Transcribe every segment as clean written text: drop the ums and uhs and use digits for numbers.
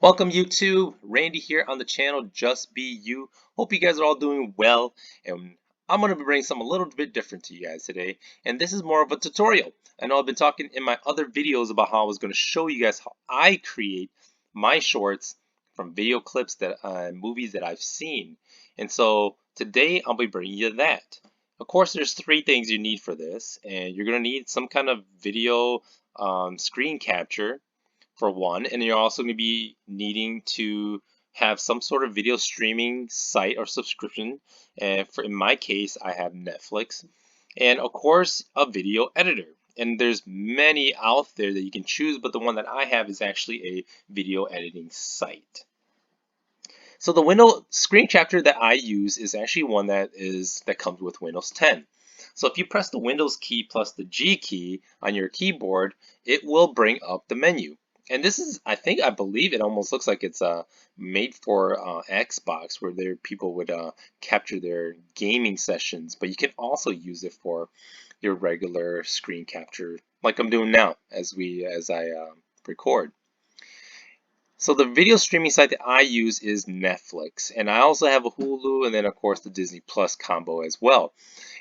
Welcome YouTube, Randy here on the channel Just Be You. Hope you guys are all doing well, and I'm going to be bringing something a little bit different to you guys today, and this is more of a tutorial. I know I've been talking in my other videos about how I was going to show you guys how I create my shorts from video clips that movies that I've seen, and so today I'll be bringing you that. Of course, there's three things you need for this, and you're going to need some kind of video screen capture for one, and you're also going to be needing to have some sort of video streaming site or subscription. And in my case, I have Netflix, and of course, a video editor. And there's many out there that you can choose, but the one that I have is actually a video editing site. So the window screen capture that I use is actually one that comes with Windows 10. So if you press the Windows key plus the G key on your keyboard, it will bring up the menu. And this is, I believe it almost looks like it's made for Xbox, where people would capture their gaming sessions, but you can also use it for your regular screen capture, like I'm doing now as I record. So the video streaming site that I use is Netflix, and I also have a Hulu, and then of course the Disney Plus combo as well.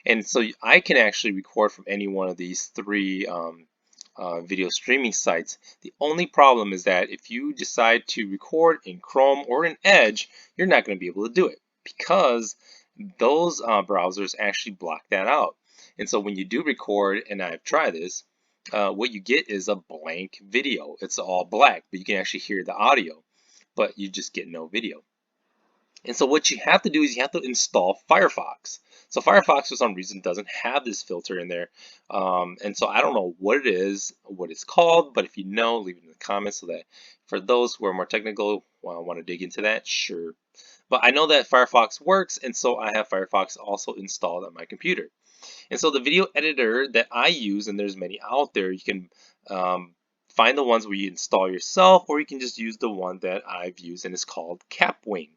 And so I can actually record from any one of these three video streaming sites. The only problem is that if you decide to record in Chrome or in Edge, you're not going to be able to do it because those browsers actually block that out. And so when you do record, and I've tried this, what you get is a blank video. It's all black, but you can actually hear the audio, but you just get no video. And so what you have to do is you have to install Firefox. So Firefox for some reason doesn't have this filter in there. And so I don't know what it is, what it's called, but if you know, leave it in the comments so that for those who are more technical, want to dig into that, sure. But I know that Firefox works, and so I have Firefox also installed on my computer. And so the video editor that I use, and there's many out there, you can find the ones where you install yourself, or you can just use the one that I've used, and it's called Kapwing.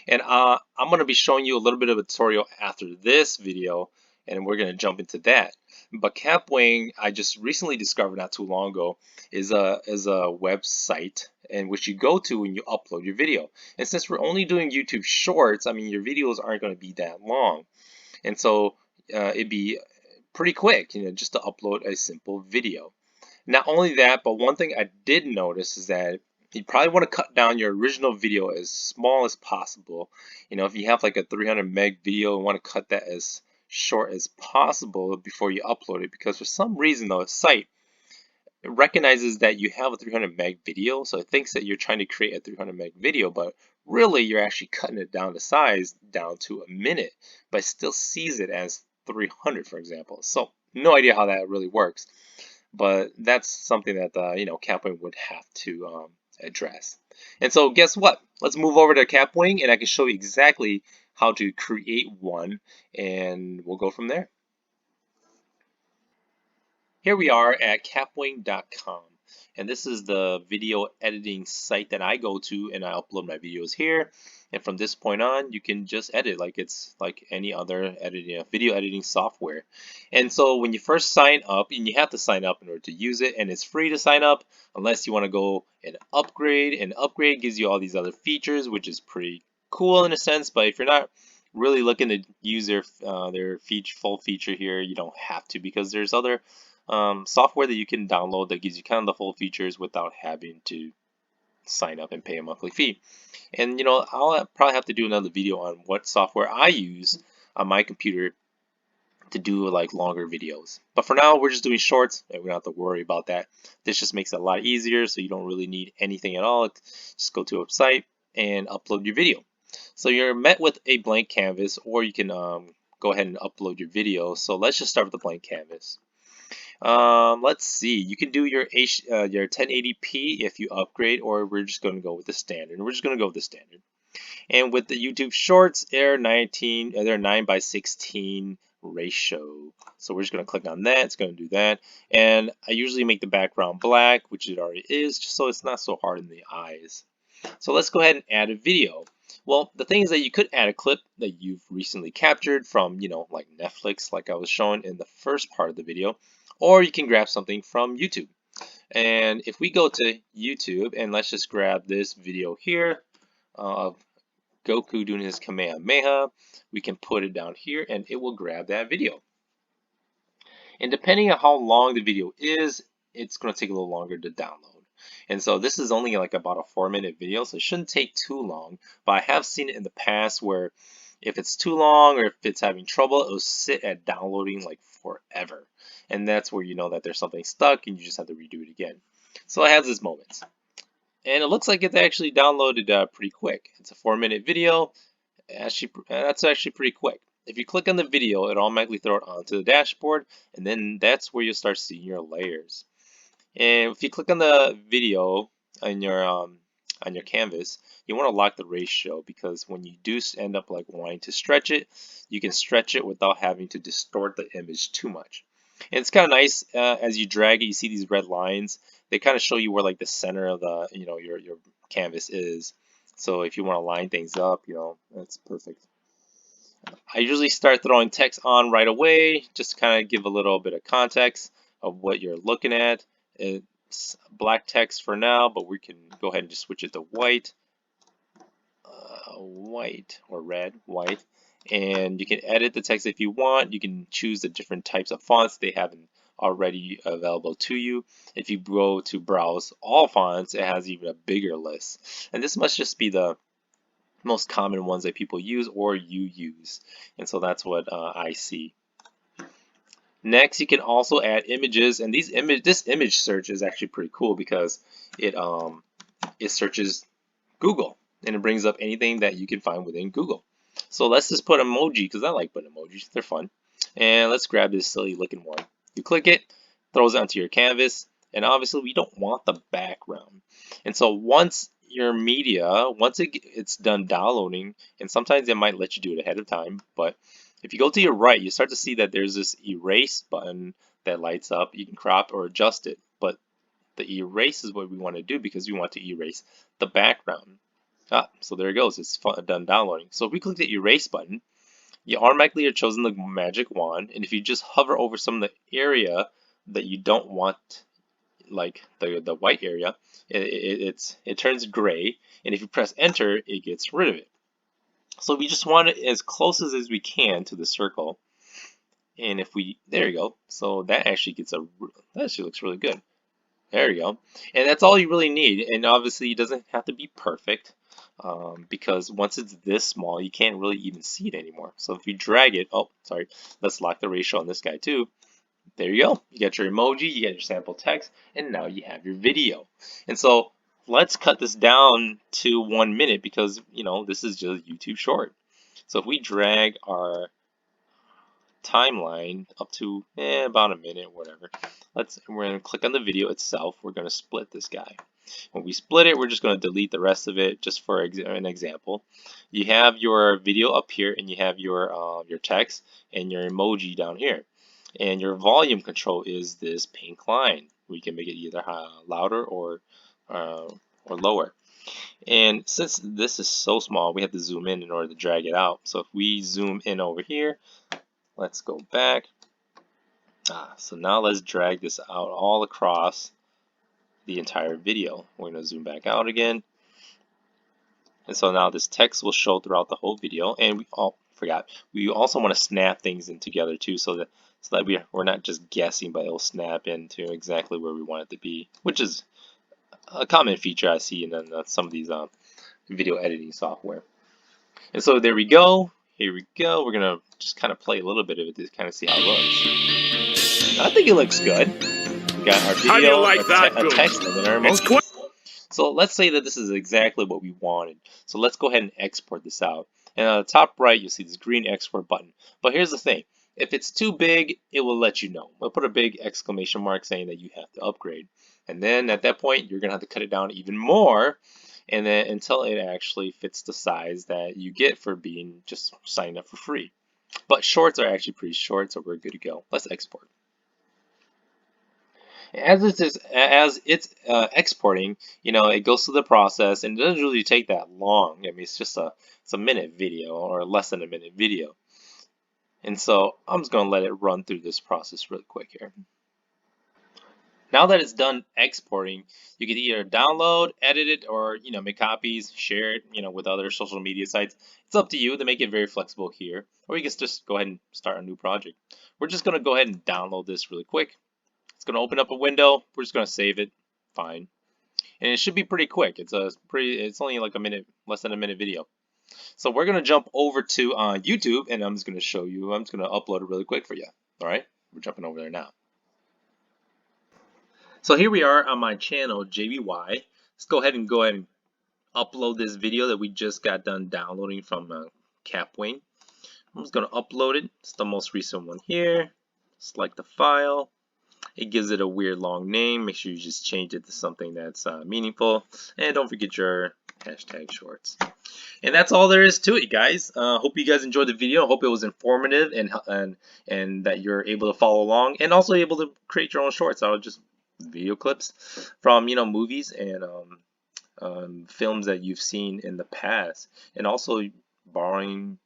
And I'm going to be showing you a little bit of a tutorial after this video, and we're going to jump into that. But Kapwing, I just recently discovered not too long ago, is a website in which you go to when you upload your video. And since we're only doing YouTube Shorts, I mean, your videos aren't going to be that long. And so it'd be pretty quick, just to upload a simple video. Not only that, but one thing I did notice is that you probably want to cut down your original video as small as possible. If you have like a 300 meg video, you want to cut that as short as possible before you upload it, because for some reason though, the site recognizes that you have a 300 meg video, so it thinks that you're trying to create a 300 meg video, but really you're actually cutting it down to size down to a minute, but it still sees it as 300, for example. So no idea how that really works, but that's something that Kapwing would have to address. And so guess what? Let's move over to Kapwing, and I can show you exactly how to create one, and we'll go from there. Here we are at kapwing.com, and this is the video editing site that I go to, and I upload my videos here. And from this point on, you can just edit like it's like any other video editing software. And so when you first sign up, and you have to sign up in order to use it, and it's free to sign up unless you want to go and upgrade. And upgrade gives you all these other features, which is pretty cool in a sense. But if you're not really looking to use their full feature here, you don't have to, because there's other software that you can download that gives you kind of the full features without having to sign up and pay a monthly fee. And I'll probably have to do another video on what software I use on my computer to do like longer videos. But for now, we're just doing shorts, and we don't have to worry about that. This just makes it a lot easier, so you don't really need anything at all. Just go to a website and upload your video. So you're met with a blank canvas, or you can go ahead and upload your video. So let's just start with the blank canvas. Let's see. You can do your 1080p if you upgrade, or we're just going to go with the standard. We're just going to go with the standard. And with the YouTube Shorts, they're 9:16 ratio. So we're just going to click on that. It's going to do that. And I usually make the background black, which it already is, just so it's not so hard in the eyes. So let's go ahead and add a video. Well, the thing is that you could add a clip that you've recently captured from, like Netflix, like I was showing in the first part of the video, or you can grab something from YouTube. And if we go to YouTube and let's just grab this video here of Goku doing his Kamehameha, we can put it down here and it will grab that video. And depending on how long the video is, it's going to take a little longer to download. And so this is only like about a 4-minute video, so it shouldn't take too long. But I have seen it in the past where if it's too long or if it's having trouble, it'll sit at downloading like forever. And that's where you know that there's something stuck and you just have to redo it again. So it has its moments. And it looks like it's actually downloaded pretty quick. It's a 4-minute video. Actually, that's actually pretty quick. If you click on the video, it automatically throws it onto the dashboard, and then that's where you'll start seeing your layers. And if you click on the video on your canvas, you want to lock the ratio because when you do end up like wanting to stretch it, you can stretch it without having to distort the image too much. And it's kind of nice as you drag it, you see these red lines. They kind of show you where like the center of the your canvas is. So if you want to line things up, that's perfect. I usually start throwing text on right away, just to kind of give a little bit of context of what you're looking at. It's black text for now, but we can go ahead and just switch it to white, white or red, white. And you can edit the text if you want. You can choose the different types of fonts they have already available to you. If you go to browse all fonts, it has even a bigger list. And this must just be the most common ones that people use or you use. And so that's what I see. Next, you can also add images, and this image search is actually pretty cool because it searches Google and it brings up anything that you can find within Google. So let's just put emoji because I like putting emojis, they're fun. And let's grab this silly looking one. You click it, throws it onto your canvas, and obviously we don't want the background. And so once it's done downloading, and sometimes it might let you do it ahead of time, but if you go to your right, you start to see that there's this erase button that lights up. You can crop or adjust it, but the erase is what we want to do because we want to erase the background. So there it goes. It's done downloading. So if we click the erase button, you automatically are chosen the magic wand, and if you just hover over some of the area that you don't want, like the white area, it turns gray, and if you press enter, it gets rid of it. So we just want it as close as we can to the circle, and there you go. So that actually that actually looks really good. There you go. And that's all you really need. And obviously it doesn't have to be perfect because once it's this small, you can't really even see it anymore. So if you drag it, oh, sorry, let's lock the ratio on this guy too. There you go. You got your emoji, you got your sample text, and now you have your video. And so let's cut this down to 1 minute because, this is just YouTube short. So if we drag our timeline up to about a minute, whatever. We're going to click on the video itself. We're going to split this guy. When we split it, we're just going to delete the rest of it just for an example. You have your video up here and you have your text and your emoji down here. And your volume control is this pink line. We can make it either louder or lower. And since this is so small, we have to zoom in order to drag it out. So if we zoom in over here, let's go back. So now let's drag this out all across the entire video. We're going to zoom back out again. And so now this text will show throughout the whole video. And we also want to snap things in together too so that we're not just guessing, but it'll snap into exactly where we want it to be, which is a common feature I see in some of these video editing software. And so there we go. Here we go. We're going to just kind of play a little bit of it to kind of see how it looks. I think it looks good. We got our video, a text, and then our emojis. So let's say that this is exactly what we wanted. So let's go ahead and export this out. And on the top right, you'll see this green export button. But here's the thing. If it's too big, it will let you know. We'll put a big exclamation mark saying that you have to upgrade. And then at that point, you're going to have to cut it down even more, and then until it actually fits the size that you get for being just signed up for free. But shorts are actually pretty short, so we're good to go. Let's export. As it's exporting, it goes through the process, and it doesn't really take that long. I mean, it's a minute video or less than a minute video. And so I'm just going to let it run through this process really quick here. Now that it's done exporting, you can either download, edit it, or make copies, share it, with other social media sites. It's up to you to make it very flexible here, or you can just go ahead and start a new project. We're just gonna go ahead and download this really quick. It's gonna open up a window. We're just gonna save it. Fine, and it should be pretty quick. It's only like a minute, less than a minute video. So we're gonna jump over to YouTube, and I'm just gonna show you. I'm just gonna upload it really quick for you. All right, we're jumping over there now. So here we are on my channel, JBY. Let's go ahead and upload this video that we just got done downloading from Kapwing. I'm just going to upload it. It's the most recent one here. Select the file. It gives it a weird long name. Make sure you just change it to something that's meaningful. And don't forget your hashtag shorts. And that's all there is to it, guys. Hope you guys enjoyed the video. Hope it was informative and that you're able to follow along and also able to create your own shorts out of just video clips from movies and films that you've seen in the past, and also borrowing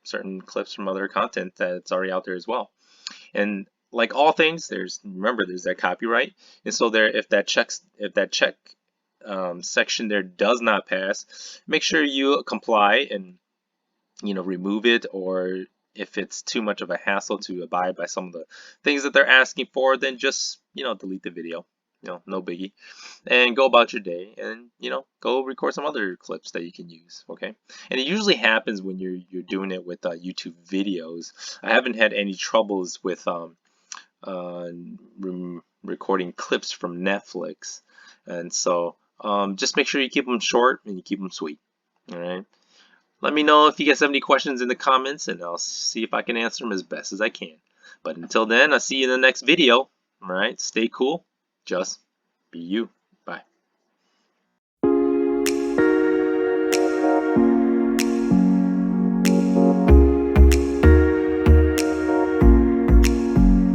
certain clips from other content that's already out there as well. And like all things, remember there's that copyright, and so if that check section there does not pass, make sure you comply and remove it, or if it's too much of a hassle to abide by some of the things that they're asking for, then just delete the video. No biggie, and go about your day, and go record some other clips that you can use. Okay, and it usually happens when you're doing it with YouTube videos. I haven't had any troubles with recording clips from Netflix, and so just make sure you keep them short and you keep them sweet. All right. Let me know if you guys have any questions in the comments, and I'll see if I can answer them as best as I can. But until then, I'll see you in the next video. All right, stay cool. Just be you.